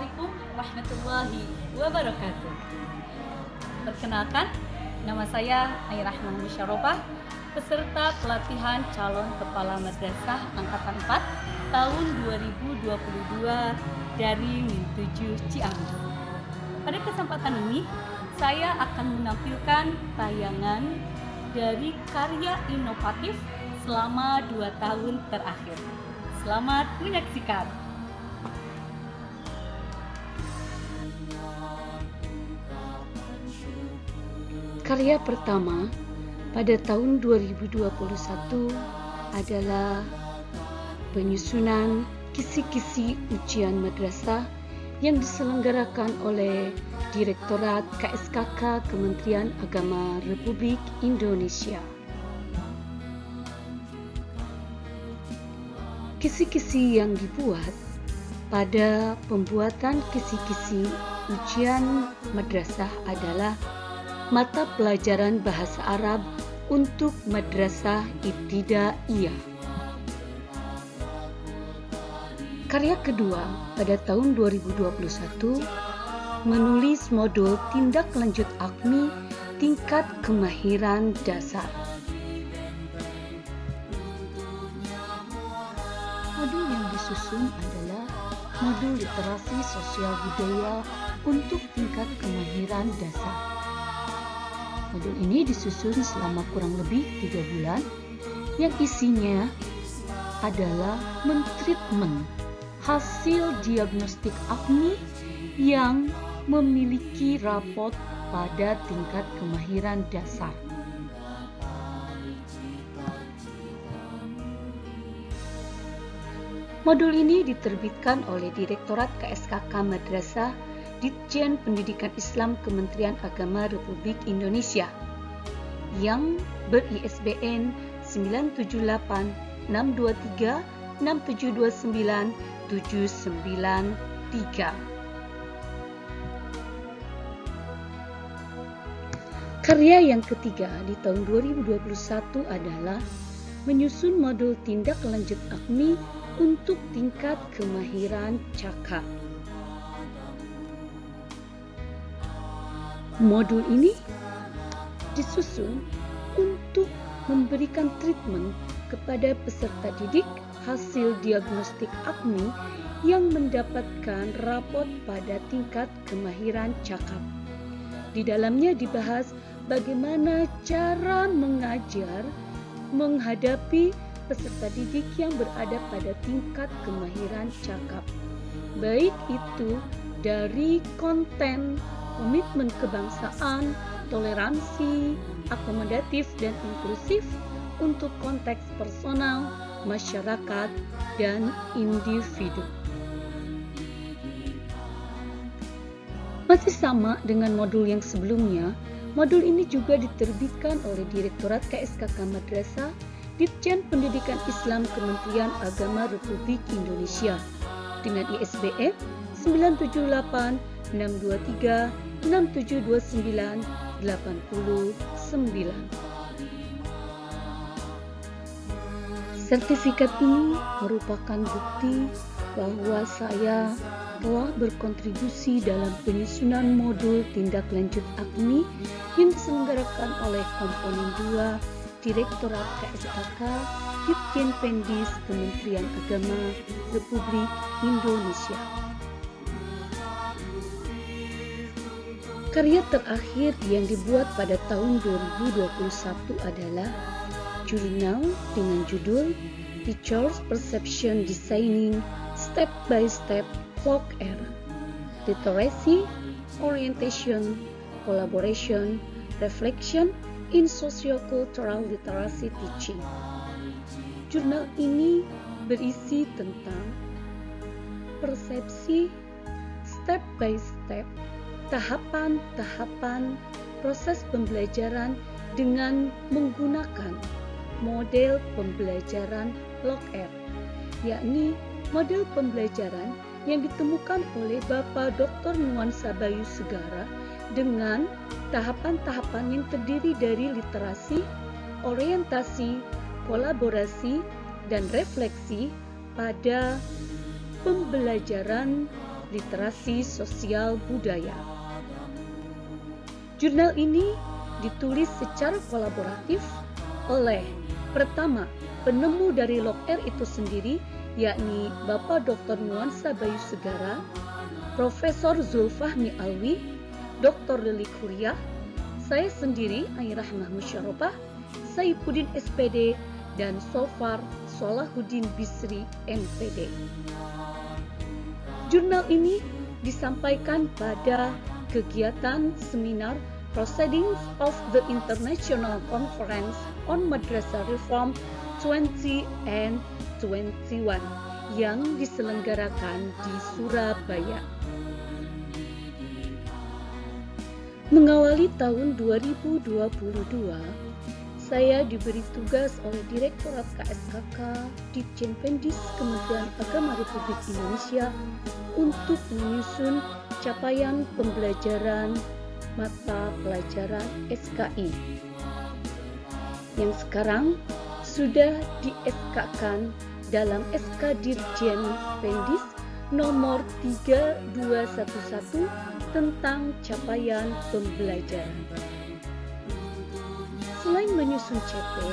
Assalamualaikum warahmatullahi wabarakatuh. Perkenalkan, nama saya Airahman Musyarofah, peserta pelatihan calon kepala madrasah angkatan 4 tahun 2022 dari MIN 7 Ciamis. Pada kesempatan ini, saya akan menampilkan tayangan dari karya inovatif selama 2 tahun terakhir. Selamat menyaksikan. Karya pertama pada tahun 2021 adalah penyusunan kisi-kisi ujian madrasah yang diselenggarakan oleh Direktorat KSKK Kementerian Agama Republik Indonesia. Kisi-kisi yang dibuat pada pembuatan kisi-kisi ujian madrasah adalah mata pelajaran bahasa Arab untuk madrasah ibtidaiyah. Karya kedua pada tahun 2021 menulis modul tindak lanjut AKMI tingkat kemahiran dasar. Modul yang disusun adalah modul literasi sosial budaya untuk tingkat kemahiran dasar. Modul ini disusun selama kurang lebih 3 bulan yang isinya adalah mentreatment hasil diagnostik AKMI yang memiliki rapot pada tingkat kemahiran dasar. Modul ini diterbitkan oleh Direktorat KSKK Madrasah Ditjen Pendidikan Islam Kementerian Agama Republik Indonesia yang ber-ISBN 978623993. Karya yang ketiga di tahun 2021 adalah menyusun modul tindak lanjut AKMI untuk tingkat kemahiran cakap. Modul ini disusun untuk memberikan treatment kepada peserta didik hasil diagnostik AKMI yang mendapatkan rapot pada tingkat kemahiran cakap. Di dalamnya dibahas bagaimana cara mengajar menghadapi peserta didik yang berada pada tingkat kemahiran cakap, baik itu dari konten, komitmen kebangsaan, toleransi, akomodatif dan inklusif untuk konteks personal, masyarakat, dan individu. Masih sama dengan modul yang sebelumnya, modul ini juga diterbitkan oleh Direktorat KSKK Madrasah Ditjen Pendidikan Islam Kementerian Agama Republik Indonesia dengan ISBN 9786236729809. Sertifikat ini merupakan bukti bahwa saya telah berkontribusi dalam penyusunan modul tindak lanjut AKMI yang diselenggarakan oleh Komponen 2 Direktorat KSKK Ditjen Pendis Kementerian Agama Republik Indonesia. Karya terakhir yang dibuat pada tahun 2021 adalah jurnal dengan judul Teachers Perception Designing Step by Step LOCR, Literacy, Orientation, Collaboration, Reflection in Sociocultural Literacy Teaching. Jurnal ini berisi tentang persepsi step by step, tahapan-tahapan proses pembelajaran dengan menggunakan model pembelajaran LOCR, yakni model pembelajaran yang ditemukan oleh Bapak Dr. Nuansa Bayu Segara dengan tahapan-tahapan yang terdiri dari literasi, orientasi, kolaborasi, dan refleksi pada pembelajaran literasi sosial budaya. Jurnal ini ditulis secara kolaboratif oleh pertama, penemu dari Log R itu sendiri, yakni Bapak Dr. Nuansa Bayu Segara, Profesor Zulfahmi Alwi, Dr. Lili Kuryah, saya sendiri Airah Rahmah Musyaropah, Saifuddin SPD, dan Sofar Solahuddin Bisri MPD. Jurnal ini disampaikan pada kegiatan seminar Proceedings of the International Conference on Madrasah Reform 20 and 21 yang diselenggarakan di Surabaya. Mengawali tahun 2022, saya diberi tugas oleh Direktorat KSKK Ditjen Pendis Kementerian Agama Republik Indonesia untuk menyusun capaian pembelajaran mata pelajaran SKI yang sekarang sudah di-SK-kan dalam SK Dirjen Pendis nomor 3211 tentang capaian pembelajaran. Selain menyusun CP,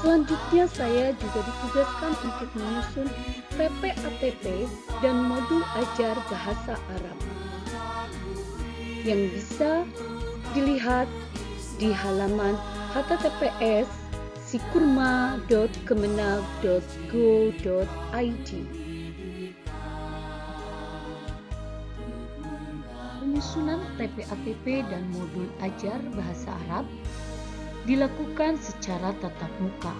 selanjutnya saya juga ditugaskan untuk menyusun PPATP dan modul ajar bahasa Arab yang bisa dilihat di halaman https://sikurma.kemenag.go.id. Penyusunan PPATP dan modul ajar bahasa Arab dilakukan secara tatap muka,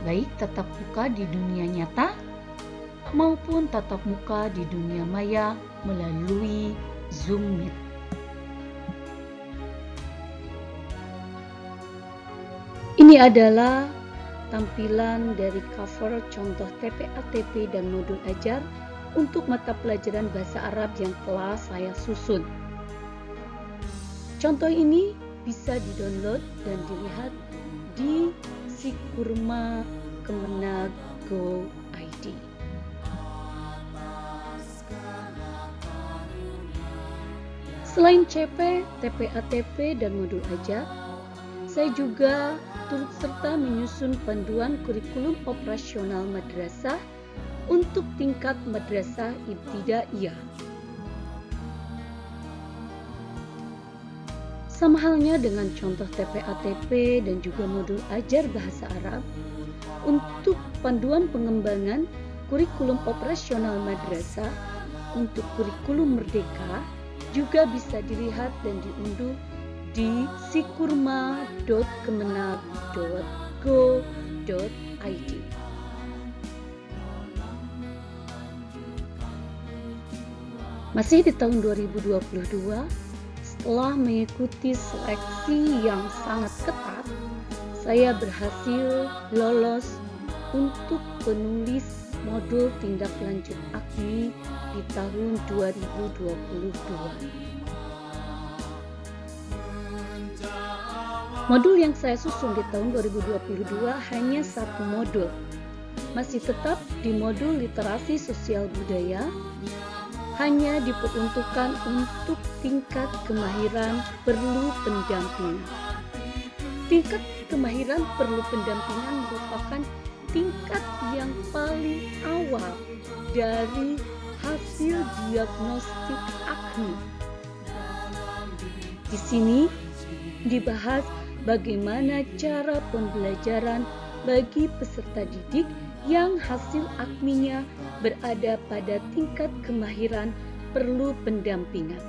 baik tatap muka di dunia nyata maupun tatap muka di dunia maya melalui Zoom Meet. Ini adalah tampilan dari cover contoh TPATP dan modul ajar untuk mata pelajaran bahasa Arab yang telah saya susun. Contoh ini bisa di-download dan dilihat di Sikurma Kemenag Go.id. Selain CP, TPATP, dan modul ajar, saya juga turut serta menyusun panduan kurikulum operasional madrasah untuk tingkat madrasah ibtidaiyah. Sama halnya dengan contoh TPATP dan juga modul ajar bahasa Arab, untuk panduan pengembangan kurikulum operasional madrasah untuk kurikulum merdeka juga bisa dilihat dan diunduh di sikurma.kemenag.go.id. Masih di tahun 2022, setelah mengikuti seleksi yang sangat ketat, saya berhasil lolos untuk penulis modul tindak lanjut AKMI di tahun 2022. Modul yang saya susun di tahun 2022 hanya satu modul, masih tetap di modul literasi sosial budaya, hanya diperuntukkan untuk tingkat kemahiran perlu pendampingan. Tingkat kemahiran perlu pendampingan merupakan tingkat yang paling awal dari hasil diagnostik AKMI. Di sini dibahas bagaimana cara pembelajaran bagi peserta didik yang hasil AKMI-nya berada pada tingkat kemahiran perlu pendampingan,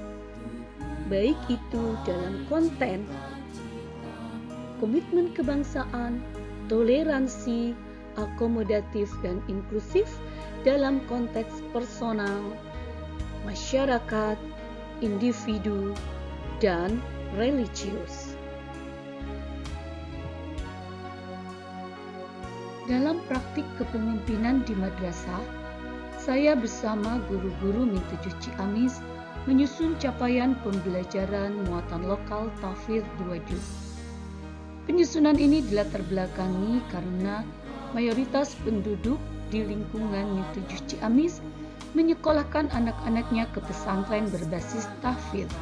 baik itu dalam konten, komitmen kebangsaan, toleransi, akomodatif dan inklusif dalam konteks personal, masyarakat, individu, dan religius. Dalam praktik kepemimpinan di madrasah, saya bersama guru-guru Min7 Ciamis menyusun capaian pembelajaran muatan lokal tahfidz 2 juz. Penyusunan ini dilatar belakangi karena mayoritas penduduk di lingkungan Min7 Ciamis menyekolahkan anak-anaknya ke pesantren berbasis tahfidz.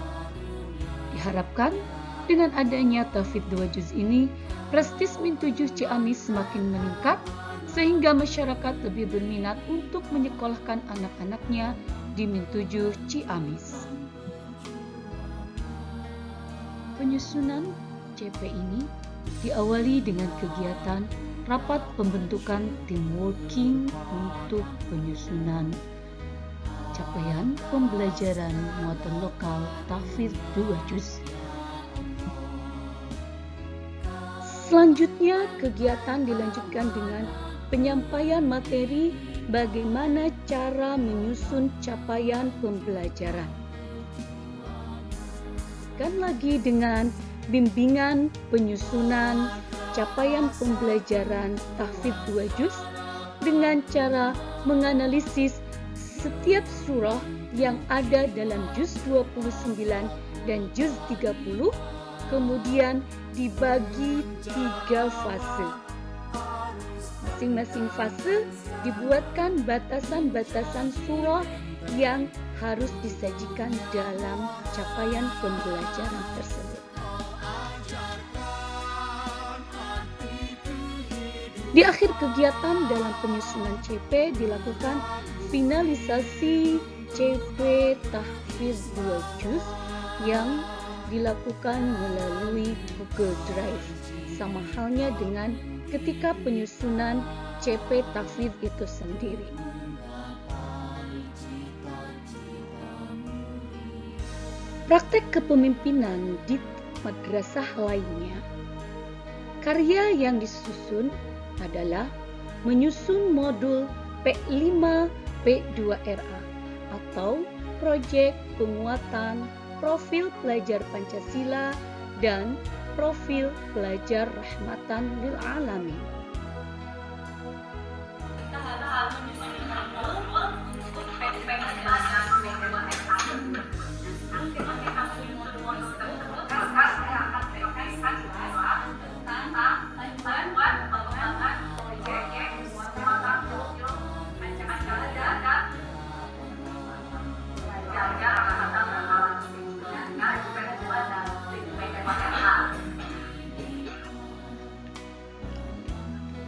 Diharapkan dengan adanya tahfidz 2 juz ini, prestis Min 7 Ciamis semakin meningkat sehingga masyarakat lebih berminat untuk menyekolahkan anak-anaknya di Min 7 Ciamis. Penyusunan CP ini diawali dengan kegiatan rapat pembentukan tim working untuk penyusunan capaian pembelajaran muatan lokal tahfidz 2 juz. Selanjutnya, kegiatan dilanjutkan dengan penyampaian materi bagaimana cara menyusun capaian pembelajaran. Dan lagi dengan bimbingan penyusunan capaian pembelajaran tahfidz 2 juz dengan cara menganalisis setiap surah yang ada dalam juz 29 dan juz 30, kemudian dibagi 3 fase. Masing-masing fase dibuatkan batasan-batasan surah yang harus disajikan dalam capaian pembelajaran tersebut. Di akhir kegiatan dalam penyusunan CP dilakukan finalisasi CP tahfidz 2 juz yang dilakukan melalui Google Drive. Sama halnya dengan ketika penyusunan CP tahfidz itu sendiri. Praktek kepemimpinan di madrasah lainnya. Karya yang disusun adalah menyusun modul P5 P2RA atau proyek penguatan profil pelajar Pancasila dan profil pelajar rahmatan lil alamin.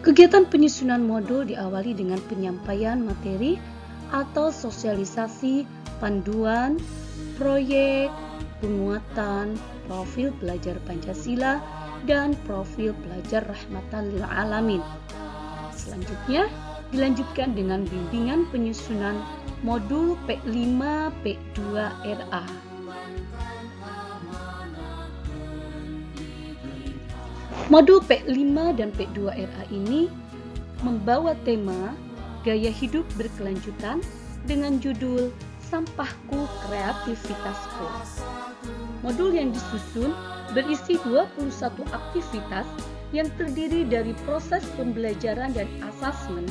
Kegiatan penyusunan modul diawali dengan penyampaian materi atau sosialisasi panduan, proyek, penguatan, profil pelajar Pancasila, dan profil pelajar rahmatan lil alamin. Selanjutnya, dilanjutkan dengan bimbingan penyusunan modul P5 P2RA. Modul P5 dan P2RA ini membawa tema gaya hidup berkelanjutan dengan judul Sampahku Kreativitasku. Modul yang disusun berisi 21 aktivitas yang terdiri dari proses pembelajaran dan asesmen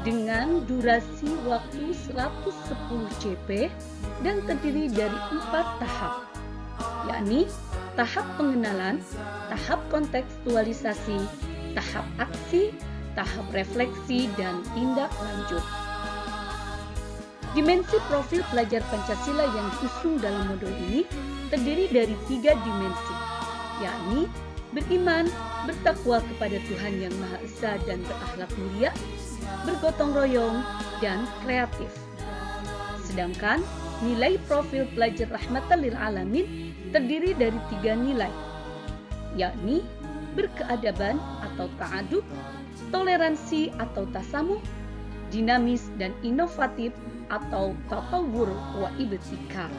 dengan durasi waktu 110 CP dan terdiri dari 4 tahap, yakni tahap pengenalan, tahap kontekstualisasi, tahap aksi, tahap refleksi, dan tindak lanjut. Dimensi profil pelajar Pancasila yang diusung dalam modul ini terdiri dari 3 dimensi, yakni beriman, bertakwa kepada Tuhan Yang Maha Esa dan berakhlak mulia, bergotong royong, dan kreatif. Sedangkan nilai profil pelajar rahmatan lil alamin terdiri dari 3 nilai, yakni berkeadaban atau ta'adub, toleransi atau tasamuh, dinamis dan inovatif atau tatawur wa ibtikar.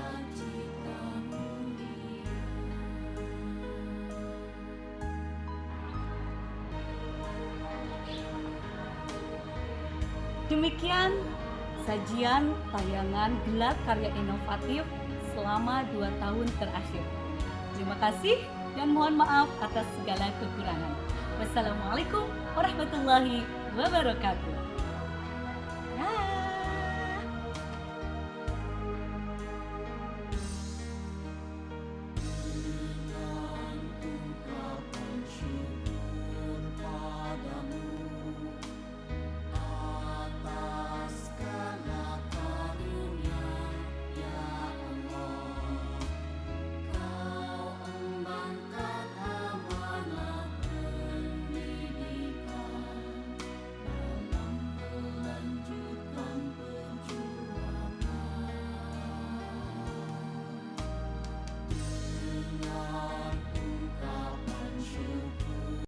Demikian sajian tayangan gelar karya inovatif selama 2 tahun terakhir. Terima kasih dan mohon maaf atas segala kekurangan. Wassalamualaikum warahmatullahi wabarakatuh.